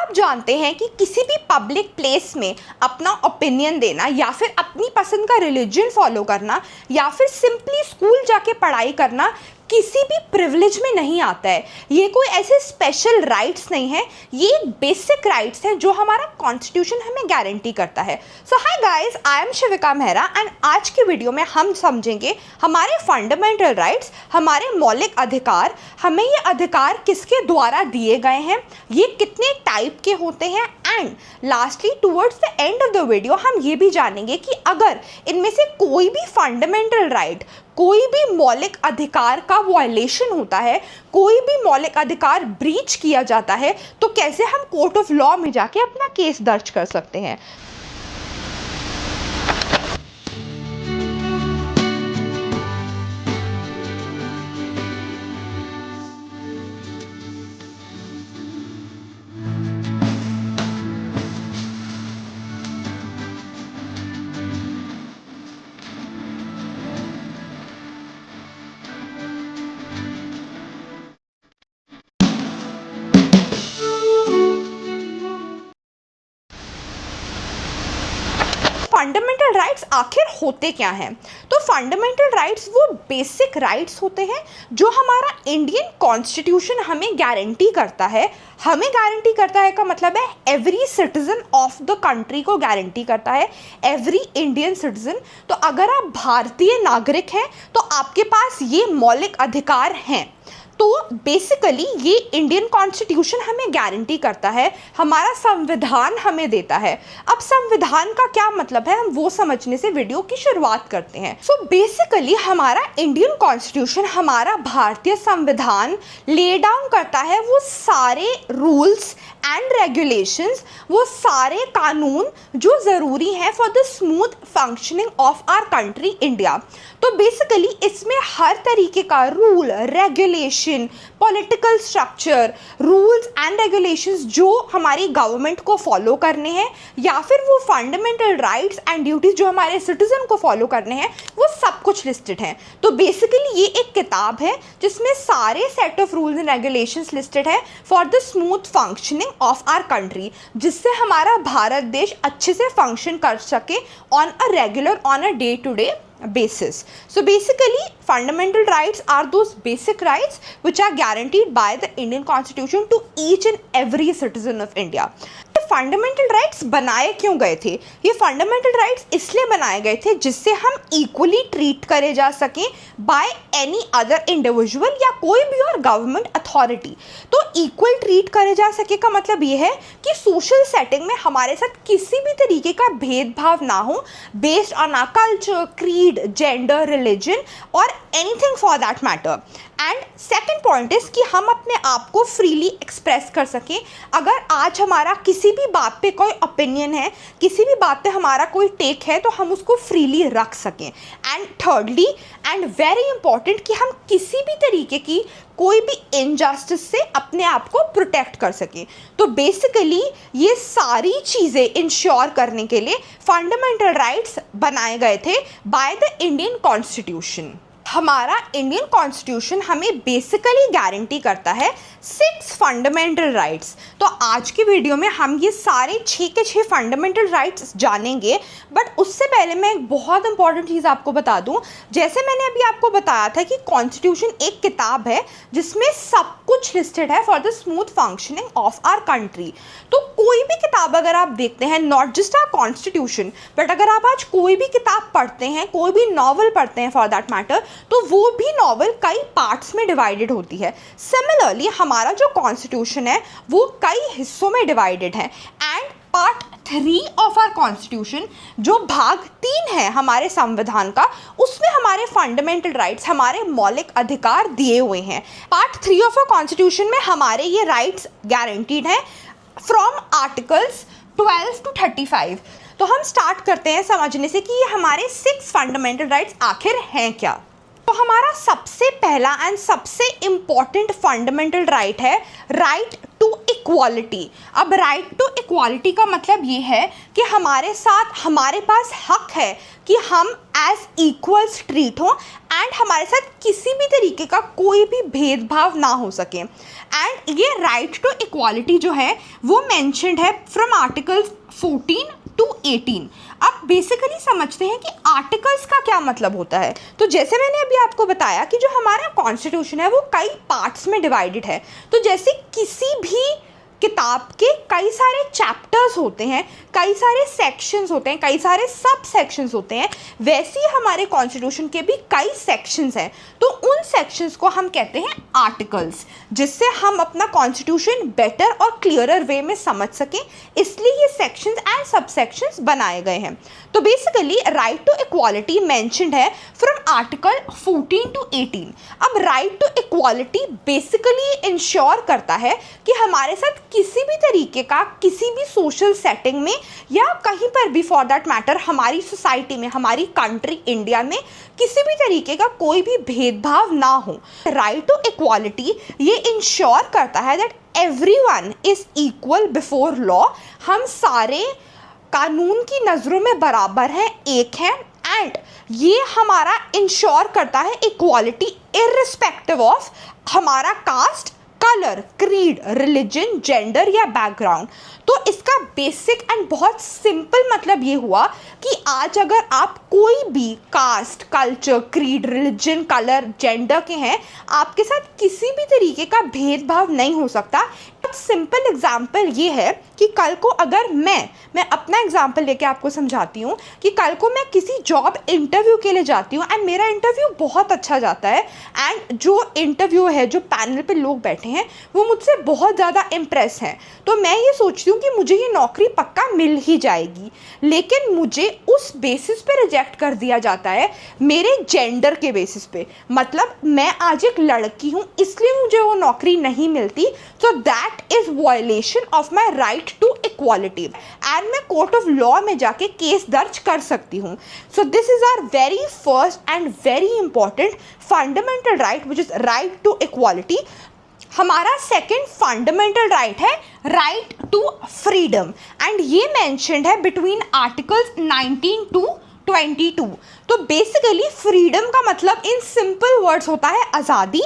आप जानते हैं कि किसी भी पब्लिक प्लेस में अपना ओपिनियन देना या फिर अपनी पसंद का रिलीजन फॉलो करना या फिर सिंपली स्कूल जाके पढ़ाई करना किसी भी प्रिविलेज में नहीं आता है। ये कोई ऐसे स्पेशल राइट्स नहीं है, ये बेसिक राइट्स हैं जो हमारा कॉन्स्टिट्यूशन हमें गारंटी करता है। So hi guys, I am Shivika Mehra and आज की वीडियो में हम समझेंगे हमारे फंडामेंटल राइट्स, हमारे मौलिक अधिकार, हमें ये अधिकार किसके द्वारा दिए गए हैं, ये कितने टाइप के होते हैं and lastly towards the end of the video हम ये भी जानेंगे कि अगर इनमें से कोई भी फंडामेंटल राइट, कोई भी मौलिक अधिकार का वायलेशन होता है, कोई भी मौलिक अधिकार ब्रीच किया जाता है, तो कैसे हम कोर्ट ऑफ लॉ में जाके अपना केस दर्ज कर सकते हैं। फंडामेंटल राइट्स आखिर होते क्या हैं? तो फंडामेंटल राइट्स वो बेसिक राइट्स होते हैं जो हमारा इंडियन कॉन्स्टिट्यूशन हमें गारंटी करता है। हमें गारंटी करता है का मतलब है every citizen of the country को गारंटी करता है, एवरी इंडियन सिटीजन। तो अगर आप भारतीय नागरिक हैं तो आपके पास ये मौलिक अधिकार हैं। तो बेसिकली ये इंडियन कॉन्स्टिट्यूशन हमें गारंटी करता है, हमारा संविधान हमें देता है। अब संविधान का क्या मतलब है, हम वो समझने से वीडियो की शुरुआत करते हैं। सो बेसिकली हमारा इंडियन कॉन्स्टिट्यूशन, हमारा भारतीय संविधान ले डाउन करता है वो सारे रूल्स एंड रेगुलेशंस, वो सारे कानून जो ज़रूरी हैं for the smooth functioning of our country India. तो बेसिकली इसमें हर तरीके का rule, regulation, political structure, rules and regulations जो हमारी गवर्नमेंट को फॉलो करने हैं या फिर वो फंडामेंटल राइट्स एंड ड्यूटीज़ जो हमारे सिटीजन को फॉलो करने हैं, वो सब कुछ लिस्टेड हैं। तो बेसिकली ये एक किताब है जिसमें सारे set of rules and regulations listed है for the smooth functioning of our country, जिससे हमारा भारत देश अच्छे से फंक्शन कर सके on a regular, on a day to day basis. So basically fundamental rights are those basic rights which are guaranteed by the Indian Constitution to each and every citizen of India. Fundamental rights बनाए क्यों गए थे? ये fundamental rights इसलिए बनाए गए थे जिससे हम इक्वली ट्रीट करे जा सकें बाय एनी अदर इंडिविजुअल या कोई भी और गवर्नमेंट अथॉरिटी। तो इक्वल ट्रीट करे जा सके का मतलब ये है कि सोशल सेटिंग में हमारे साथ किसी भी तरीके का भेदभाव ना हो based on our culture, creed, gender, religion और anything for that matter. And second point is कि हम अपने आप को फ्रीली एक्सप्रेस कर सकें। अगर आज हमारा किसी भी बात पे कोई ओपिनियन है, किसी भी बात पे हमारा कोई टेक है, तो हम उसको फ्रीली रख सकें। And thirdly and very important कि हम किसी भी तरीके की कोई भी इनजस्टिस से अपने आप को प्रोटेक्ट कर सकें। तो बेसिकली ये सारी चीज़ें इंश्योर करने के लिए फंडामेंटल राइट्स बनाए गए थे बाय द इंडियन कॉन्स्टिट्यूशन। हमारा इंडियन कॉन्स्टिट्यूशन हमें बेसिकली गारंटी करता है 6 फंडामेंटल राइट्स। तो आज की वीडियो में हम ये सारे 6 के 6 फंडामेंटल राइट्स जानेंगे। बट उससे पहले मैं एक बहुत इंपॉर्टेंट चीज़ आपको बता दूं। जैसे मैंने अभी आपको बताया था कि कॉन्स्टिट्यूशन एक किताब है जिसमें सब कुछ लिस्टेड है for the smooth functioning of our country. तो कोई भी किताब अगर आप देखते हैं, not just our constitution, but अगर आप आज कोई भी किताब पढ़ते हैं, कोई भी नॉवल पढ़ते हैं फॉर दैट मैटर, तो वो भी नॉवल कई पार्ट्स में डिवाइडेड होती है। सिमिलरली हमारा जो कॉन्स्टिट्यूशन है वो कई हिस्सों में डिवाइडेड है। And part 3 of our constitution, जो भाग 3 है हमारे संविधान का, उसमें हमारे फंडामेंटल राइट्स, हमारे मौलिक अधिकार दिए हुए हैं। पार्ट 3 ऑफ आवर कॉन्स्टिट्यूशन में हमारे ये राइट्स गारंटीड हैं फ्रॉम आर्टिकल्स 12 to 35। तो हम स्टार्ट करते हैं समझने से कि ये हमारे 6 फंडामेंटल राइट्स आखिर हैं क्या। तो हमारा सबसे पहला एंड सबसे इम्पॉर्टेंट फंडामेंटल राइट है राइट टू इक्वालिटी। अब राइट टू इक्वालिटी का मतलब ये है कि हमारे पास हक है कि हम एज इक्वल्स ट्रीट हों एंड हमारे साथ किसी भी तरीके का कोई भी भेदभाव ना हो सके। एंड ये राइट टू इक्वालिटी जो है वो मेंशन्ड है फ्रॉम आर्टिकल 14 to 18। अब बेसिकली समझते हैं कि आर्टिकल्स का क्या मतलब होता है। तो जैसे मैंने अभी आपको बताया कि जो हमारा कॉन्स्टिट्यूशन है वो कई पार्ट्स में डिवाइडेड है। तो जैसे किसी भी किताब के कई सारे चैप्टर्स होते हैं, कई सारे सेक्शंस होते हैं, कई सारे सब सेक्शंस होते हैं, वैसे ही हमारे कॉन्स्टिट्यूशन के भी कई सेक्शंस हैं। तो उन सेक्शंस को हम कहते हैं आर्टिकल्स, जिससे हम अपना कॉन्स्टिट्यूशन बेटर और क्लियरर वे में समझ सकें, इसलिए ये सेक्शंस एंड सब सेक्शंस बनाए गए हैं। तो basically right to equality mentioned है फ्रॉम आर्टिकल 14 to 18। अब right to equality basically ensure करता है कि हमारे साथ किसी भी तरीके का किसी भी सोशल सेटिंग में या कहीं पर भी फॉर दैट मैटर हमारी सोसाइटी में, हमारी कंट्री इंडिया में किसी भी तरीके का कोई भी भेदभाव ना हो। राइट टू इक्वालिटी ये इंश्योर करता है that everyone is equal before law. हम सारे कानून की नज़रों में बराबर हैं, एक हैं। एंड ये हमारा इंश्योर करता है इक्वालिटी इर्रिस्पेक्टिव ऑफ हमारा caste, colour, creed, religion, gender या बैकग्राउंड। तो इसका बेसिक एंड बहुत सिंपल मतलब ये हुआ कि आज अगर आप कोई भी caste, culture, creed, religion, colour, gender के हैं, आपके साथ किसी भी तरीके का भेदभाव नहीं हो सकता। सिंपल एग्जाम्पल ये है कि कल को अगर मैं अपना एग्जाम्पल लेके आपको समझाती हूँ कि कल को मैं किसी जॉब इंटरव्यू के लिए जाती हूँ एंड मेरा इंटरव्यू बहुत अच्छा जाता है एंड जो इंटरव्यू है, जो पैनल पे लोग बैठे हैं वो मुझसे बहुत ज़्यादा इम्प्रेस हैं। तो मैं ये सोचती हूँ कि मुझे ये नौकरी पक्का मिल ही जाएगी, लेकिन मुझे उस बेसिस पे रिजेक्ट कर दिया जाता है, मेरे जेंडर के बेसिस पे। मतलब मैं आज एक लड़की हूँ इसलिए मुझे वो नौकरी नहीं मिलती। So that is violation of my right to equality and मैं कोर्ट ऑफ लॉ में जाके केस दर्ज कर सकती हूँ। So this is our very first and very important fundamental right which is right to equality. हमारा सेकेंड फंडामेंटल राइट है right to freedom and ये मेंशन्ड है बिटवीन आर्टिकल्स 19 to 22। तो बेसिकली फ्रीडम का मतलब इन सिंपल वर्ड्स होता है आज़ादी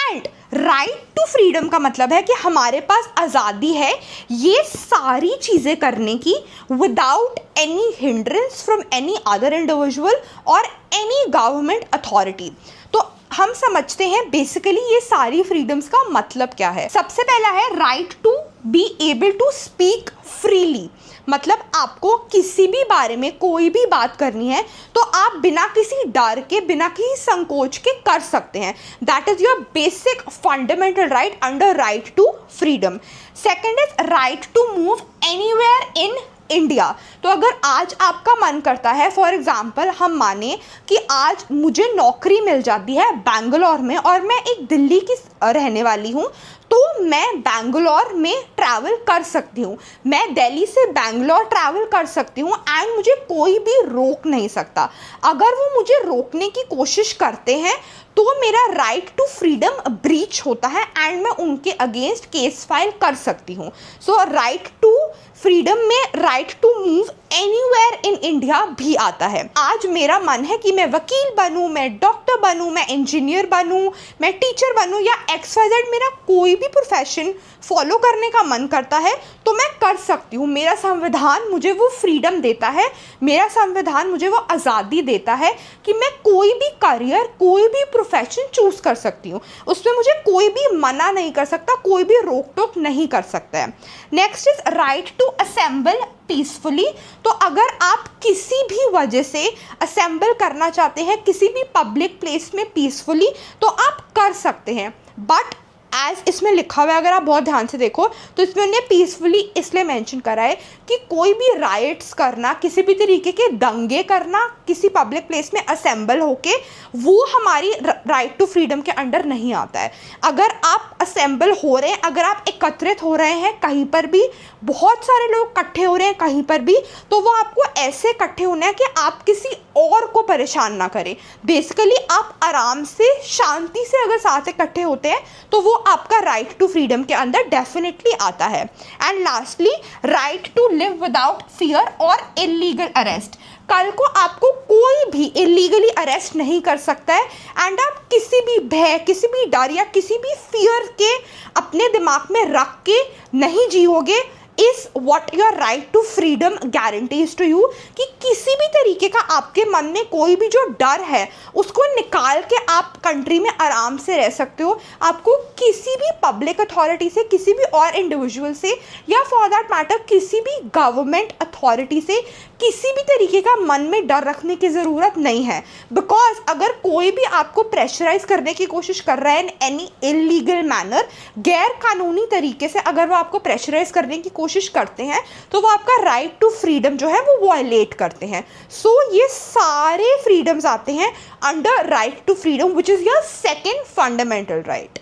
एंड राइट टू फ्रीडम का मतलब है कि हमारे पास आज़ादी है ये सारी चीज़ें करने की without any hindrance from any other individual और एनी गवर्नमेंट अथॉरिटी। तो हम समझते हैं बेसिकली ये सारी फ्रीडम्स का मतलब क्या है। सबसे पहला है right to be able to speak freely. मतलब आपको किसी भी बारे में कोई भी बात करनी है तो आप बिना किसी डर के, बिना किसी संकोच के कर सकते हैं। That is your basic fundamental right under right to freedom. Second is right to move anywhere in India. तो अगर आज आपका मन करता है, फॉर एग्जाम्पल हम माने कि आज मुझे नौकरी मिल जाती है बैंगलोर में और मैं एक दिल्ली की रहने वाली हूँ, तो मैं बैंगलोर में ट्रैवल कर सकती हूँ, मैं दिल्ली से बैंगलोर ट्रैवल कर सकती हूँ एंड मुझे कोई भी रोक नहीं सकता। अगर वो मुझे रोकने की कोशिश करते हैं तो मेरा राइट टू फ्रीडम ब्रीच होता है एंड मैं उनके अगेंस्ट केस फाइल कर सकती हूँ। सो राइट टू फ्रीडम में right to move anywhere in India भी आता है। आज मेरा मन है कि मैं वकील बनूं, मैं डॉक्टर बनूं, मैं इंजीनियर बनूं, मैं टीचर बनूं या XYZ, मेरा कोई भी प्रोफेशन फॉलो करने का मन करता है तो मैं कर सकती हूँ। मेरा संविधान मुझे वो फ्रीडम देता है, मेरा संविधान मुझे वो आज़ादी देता है कि मैं कोई भी करियर, कोई भी प्रोफेशन चूज़ कर सकती हूँ। उसमें मुझे कोई भी मना नहीं कर सकता, कोई भी रोक टोक नहीं कर सकता है। Next is right to assemble peacefully. तो अगर आप किसी भी वजह से असेंबल करना चाहते हैं किसी भी पब्लिक प्लेस में पीसफुली तो आप कर सकते हैं, बट एज इसमें लिखा हुआ है, अगर आप बहुत ध्यान से देखो तो इसमें उन्हें पीसफुली इसलिए मेंशन करा है कि कोई भी राइट्स करना, किसी भी तरीके के दंगे करना किसी पब्लिक प्लेस में असेंबल होके, वो हमारी राइट टू फ्रीडम के अंडर नहीं आता है। अगर आप असेंबल हो रहे हैं, अगर आप एकत्रित हो रहे हैं कहीं पर भी, बहुत सारे लोग इकट्ठे हो रहे हैं कहीं पर भी, तो वो आपको ऐसे इकट्ठे होना है कि आप किसी और को परेशान ना करें। बेसिकली आप आराम से शांति से अगर साथ इकट्ठे होते हैं तो वो आपका राइट टू फ्रीडम के अंदर डेफिनेटली आता है। And lastly, right to live without fear और इलीगल अरेस्ट। कल को आपको कोई भी इलीगली अरेस्ट नहीं कर सकता है एंड आप किसी भी भय, किसी भी डर या किसी भी फियर के अपने दिमाग में रख के नहीं जियोगे। Is what your right to freedom guarantees to you, कि किसी भी तरीके का आपके मन में कोई भी जो डर है उसको निकाल के आप कंट्री में आराम से रह सकते हो। आपको किसी भी पब्लिक अथॉरिटी से, किसी भी और इंडिविजुअल से, या फॉर दैट मैटर किसी भी गवर्नमेंट अथॉरिटी से किसी भी तरीके का मन में डर रखने की ज़रूरत नहीं है। बिकॉज अगर कोई भी आपको प्रेशराइज करने की कोशिश कर रहा है इन एनी इलीगल मैनर, गैर कानूनी तरीके से अगर वो आपको प्रेशराइज करने की कोशिश करते हैं, तो वो आपका राइट टू फ्रीडम जो है वो वायलेट करते हैं। सो ये सारे फ्रीडम्स आते हैं under right to freedom, which is your second fundamental right.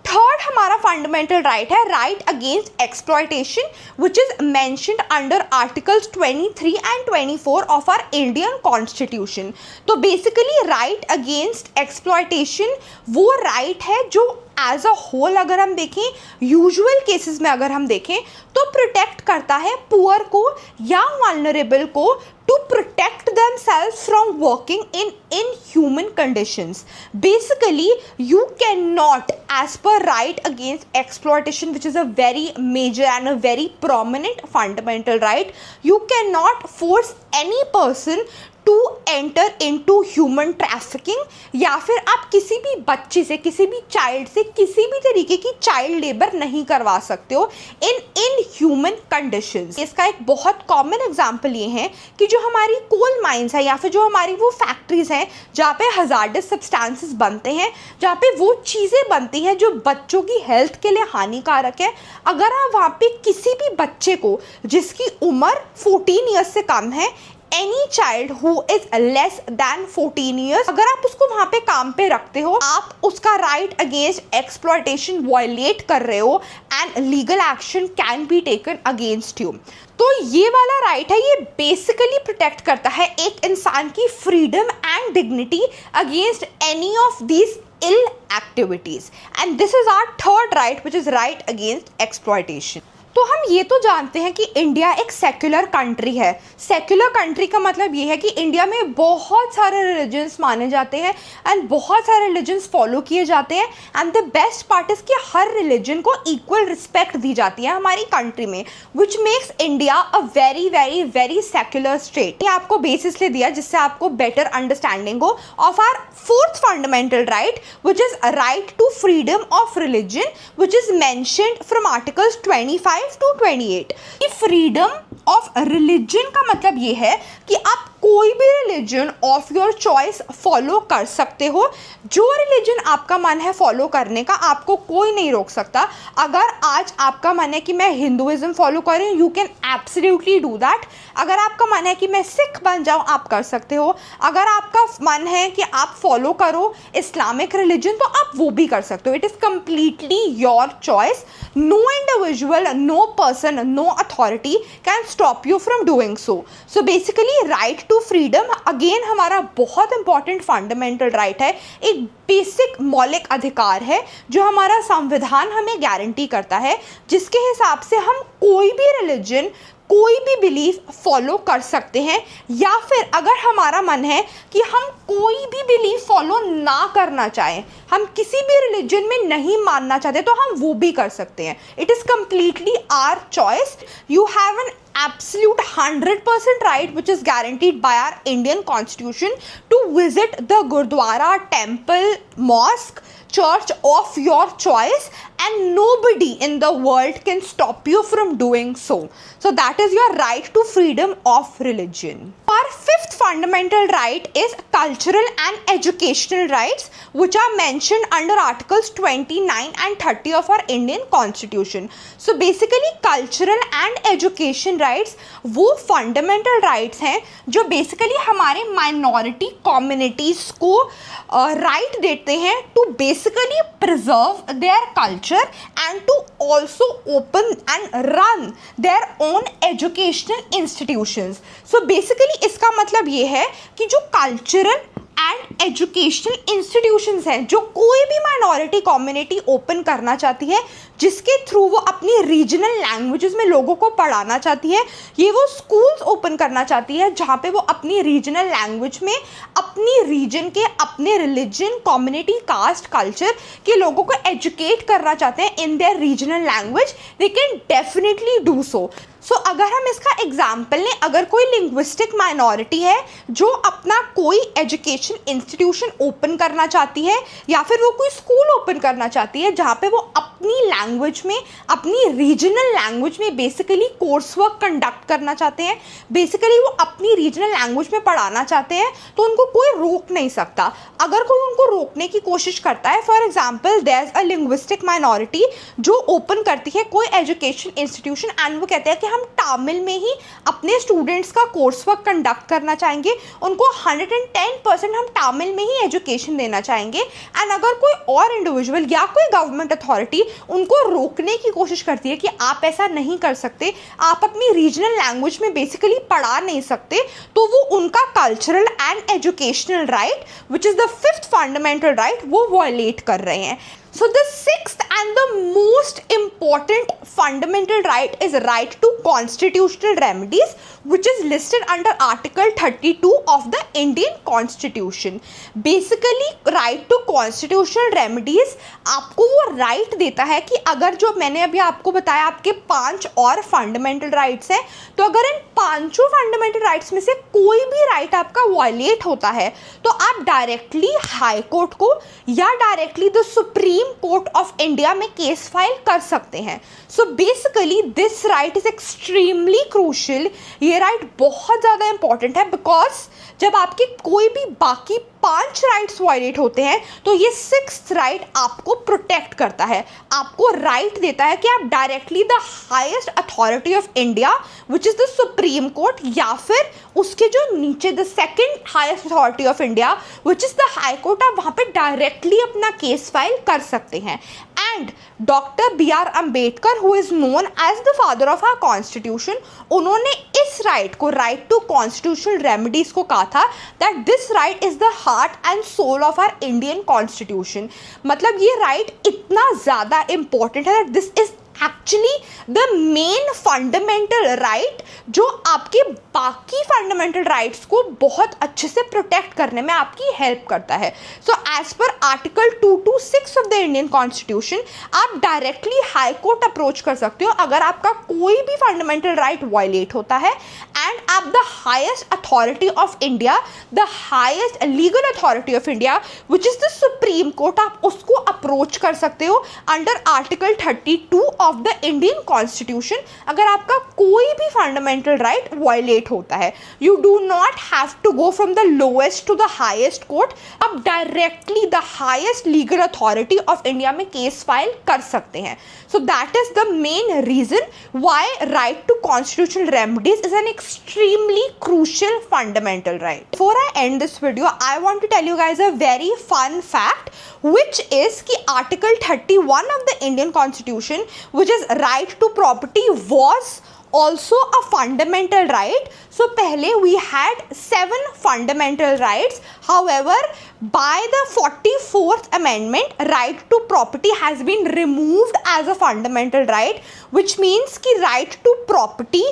Third हमारा फंडामेंटल राइट है right against exploitation, which is mentioned under articles 23 and 24 of our Indian constitution. तो बेसिकली राइट अगेंस्ट एक्सप्लॉयटेशन वो right है जो as a whole अगर हम देखें, usual cases में अगर हम देखें तो प्रोटेक्ट करता है पुअर को या वल्नरेबल को to protect themselves from working in inhuman conditions. Basically, you cannot, as per right against exploitation, which is a very major and a very prominent fundamental right, you cannot force any person to enter into human trafficking, या फिर आप किसी भी बच्चे से, किसी भी child से किसी भी तरीके की चाइल्ड लेबर नहीं करवा सकते हो इन ह्यूमन कंडीशंस। इसका एक बहुत कॉमन एग्जांपल ये है कि जो हमारी कोल माइंस है या फिर जो हमारी वो फैक्ट्रीज हैं जहाँ पे हजार्डस सब्सटेंसेस बनते हैं, जहाँ पे वो चीज़ें बनती हैं जो बच्चों की हेल्थ के लिए हानिकारक है, अगर आप वहाँ पे किसी भी बच्चे को जिसकी उम्र 14 ईयर्स से कम है, any child who is less than 14 years, अगर आप उसको वहाँ पे काम पे रखते हो, आप उसका राइट अगेंस्ट एक्सप्लॉयटेशन वायलेट कर रहे हो and legal action can be taken against you. तो ये वाला राइट है, ये बेसिकली प्रोटेक्ट करता है एक इंसान की freedom and dignity against any of these ill activities, and this is our third right which is right against exploitation. तो हम ये तो जानते हैं कि इंडिया एक सेक्युलर कंट्री है। सेक्युलर कंट्री का मतलब ये है कि इंडिया में बहुत सारे रिलीजन्स माने जाते हैं एंड बहुत सारे रिलीजन्स फॉलो किए जाते हैं, and the best part is कि हर रिलीजन को इक्वल रिस्पेक्ट दी जाती है हमारी कंट्री में, which makes India a very very very secular state. ये आपको बेसिस ले दिया जिससे आपको बेटर अंडरस्टैंडिंग हो of our fourth fundamental right, which is right to freedom of religion, which is mentioned from articles 25 to 28। कि freedom of religion का मतलब ये है कि आप कोई भी religion of your choice follow कर सकते हो। जो रिलीजन आपका मन है फॉलो करने का, आपको कोई नहीं रोक सकता। अगर आज आपका मन है कि मैं हिंदुइज्म फॉलो करूँ, you can absolutely do that. अगर आपका मन है कि मैं सिख बन जाऊँ, आप कर सकते हो। अगर आपका मन है कि आप फॉलो करो इस्लामिक रिलीजन, तो आप वो भी कर सकते हो। It is completely your choice. No individual, no person, no authority can stop you from doing so. So basically right to freedom again हमारा बहुत इंपॉर्टेंट फंडामेंटल राइट है, एक बेसिक मौलिक अधिकार है जो हमारा संविधान हमें गारंटी करता है, जिसके हिसाब से हम कोई भी रिलीजन, कोई भी बिलीफ फॉलो कर सकते हैं, या फिर अगर हमारा मन है कि हम कोई भी बिलीफ फॉलो ना करना चाहें, हम किसी भी रिलीजन में नहीं मानना चाहते, तो हम वो भी कर सकते हैं। It is completely our choice. You have an absolute 100% right which is guaranteed by our Indian constitution to visit the Gurdwara, temple, mosque, church of your choice, and nobody in the world can stop you from doing so. So that is your right to freedom of religion. Our Our fifth fundamental right is cultural and educational rights, which are mentioned under Articles 29 and 30 of our Indian Constitution. So basically cultural and education rights वो fundamental rights हैं जो basically हमारे minority communities को right देते हैं to basically preserve their culture and to also open and run their own educational institutions. So basically इसका मतलब ये है कि जो कल्चरल एंड एजुकेशनल इंस्टीट्यूशंस हैं जो कोई भी माइनॉरिटी कम्युनिटी ओपन करना चाहती है, जिसके थ्रू वो अपनी रीजनल लैंग्वेजेस में लोगों को पढ़ाना चाहती है, ये वो स्कूल्स ओपन करना चाहती है जहाँ पे वो अपनी रीजनल लैंग्वेज में अपनी रीजन के अपने रिलीजन कम्युनिटी कास्ट कल्चर के लोगों को एजुकेट करना चाहते हैं in their regional language, they can definitely do so. So अगर हम इसका एग्जाम्पल लें, अगर कोई लिंग्विस्टिक माइनॉरिटी है जो अपना कोई एजुकेशन इंस्टीट्यूशन ओपन करना चाहती है या फिर वो कोई स्कूल ओपन करना चाहती है जहाँ पे वो अपनी लैंग्वेज में अपनी रीजनल लैंग्वेज में बेसिकली कोर्स वर्क कंडक्ट करना चाहते हैं, बेसिकली वो अपनी रीजनल लैंग्वेज में पढ़ाना चाहते हैं, तो उनको कोई रोक नहीं सकता. अगर कोई उनको रोकने की कोशिश करता है, for example there is a linguistic minority जो ओपन करती है कोई एजुकेशन इंस्टीट्यूशन एंड वो कहते हैं कि हम तमिल में ही अपने स्टूडेंट्स का कोर्स वर्क कंडक्ट करना चाहेंगे, उनको 110% हम तमिल में ही एजुकेशन देना चाहेंगे, एंड अगर कोई और इंडिविजुअल या कोई गवर्नमेंट अथॉरिटी उनको रोकने की कोशिश करती है कि आप ऐसा नहीं कर सकते, आप अपनी रीजनल लैंग्वेज में बेसिकली पढ़ा नहीं सकते, तो वो उनका cultural and educational right which is the fifth fundamental right वो वायलेट कर रहे हैं. So the sixth and the most important fundamental right is right to constitutional remedies, which is listed under Article 32 of the Indian Constitution. Basically right to constitutional remedies आपको वो right देता है कि अगर जो मैंने अभी आपको बताया आपके 5 और fundamental rights हैं, तो अगर इन 5 fundamental rights में से कोई भी right आपका violate होता है तो आप डायरेक्टली हाई कोर्ट को या directly the supreme court of India में केस फाइल कर सकते हैं. So basically this right is extremely crucial. ये राइट बहुत ज़्यादा इंपॉर्टेंट है बिकॉज जब आपके कोई भी बाकी 5 राइट्स वायलेट होते हैं तो ये 6th राइट आपको प्रोटेक्ट करता है, आपको राइट देता है कि आप directly the highest authority of India which is the supreme court या फिर उसके जो नीचे the second highest authority of India which is the high court, आप वहाँ पे डायरेक्टली अपना केस फाइल कर सकते हैं. And doctor B.R. Ambedkar who is known as the father of our constitution, उन्होंने इस राइट को राइट टू कॉन्स्टिट्यूशनल रेमेडीज को कहा था that this right is the heart and soul of our Indian constitution. मतलब ये राइट इतना ज़्यादा इंपॉर्टेंट है that this is actually the main fundamental right जो आपके बाकी फंडामेंटल राइट्स को बहुत अच्छे से प्रोटेक्ट करने में आपकी हेल्प करता है. So as per article 226 of the Indian constitution आप डायरेक्टली हाई कोर्ट अप्रोच कर सकते हो अगर आपका कोई भी फंडामेंटल राइट वायलेट होता है, एंड आप the highest authority of India, the highest legal authority of India which is the supreme court, आप उसको अप्रोच कर सकते हो under article 32 of the Indian constitution अगर आपका कोई भी फंडामेंटल राइट वायलेट होता है. You do not have to go from the lowest to the highest court, आप directly the highest legal authority of India में केस फाइल कर सकते हैं. सो that is the main reason why right to constitutional remedies is an extremely crucial fundamental right. Before I end this video, I want to tell you guys a very fun fact, which is कि Article 31 of the Indian Constitution, which is right to property, was also a fundamental right. So पहले we had 7 fundamental rights. However, by the 44th amendment, right to property has been removed as a fundamental right, which means कि right to property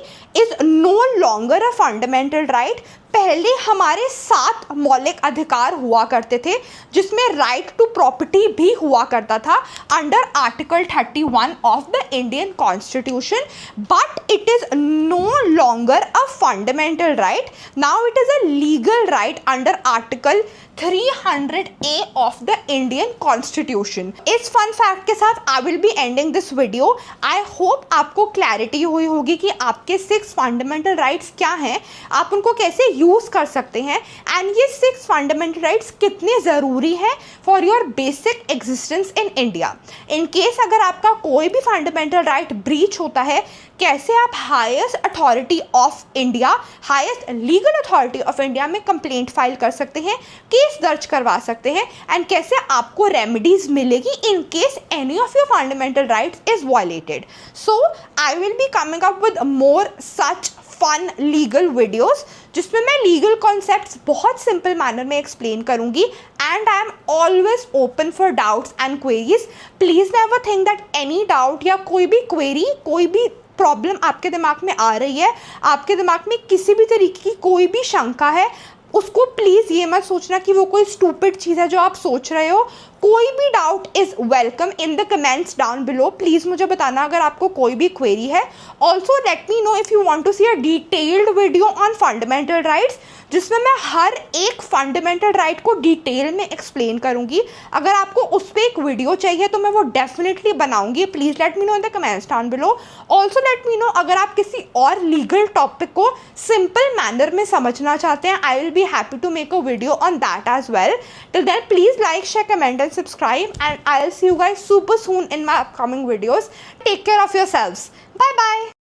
is no longer a fundamental right. पहले हमारे 7 मौलिक अधिकार हुआ करते थे जिसमें राइट टू प्रॉपर्टी भी हुआ करता था under article 31 of the Indian constitution, but it is no longer a fundamental right. Now it is a legal right under article 300A of the Indian Constitution। इस फन फैक्ट के साथ I will be ending this video. I hope आपको clarity हुई होगी कि आपके 6 fundamental rights क्या हैं, आप उनको कैसे यूज कर सकते हैं, एंड ये 6 फंडामेंटल राइट्स कितने ज़रूरी है for your basic existence in India. In case अगर आपका कोई भी फंडामेंटल राइट ब्रीच होता है, कैसे आप highest authority of India, highest legal authority of India में कंप्लेंट फाइल कर सकते हैं, केस दर्ज करवा सकते हैं, एंड कैसे आपको रेमेडीज मिलेगी in case any of your fundamental rights is violated. So I will be coming up with more such fun legal videos जिसमें मैं लीगल कॉन्सेप्ट्स बहुत सिंपल मैनर में एक्सप्लेन करूंगी, and I am always open for doubts and queries. Please never think that any doubt या कोई भी query, कोई भी प्रॉब्लम आपके दिमाग में आ रही है, आपके दिमाग में किसी भी तरीके की कोई भी शंका है, उसको प्लीज़ ये मत सोचना कि वो कोई स्टूपिड चीज़ है जो आप सोच रहे हो। कोई भी doubt is welcome in the comments down below. Please मुझे बताना अगर आपको कोई भी क्वेरी है। Also let me know if you want to see a detailed video on fundamental rights जिसमें मैं हर एक फंडामेंटल राइट को डिटेल में एक्सप्लेन करूंगी। अगर आपको उस पर एक वीडियो चाहिए तो मैं वो डेफिनेटली बनाऊंगी। Please let me know in the comments down below. Also let me know अगर आप किसी और लीगल टॉपिक को सिंपल मैनर में समझना चाहते हैं, I will be happy to make a video on that as well. Till then please like, share, comment and subscribe, and I'll see you guys super soon in my upcoming videos. Take care of yourselves. Bye bye.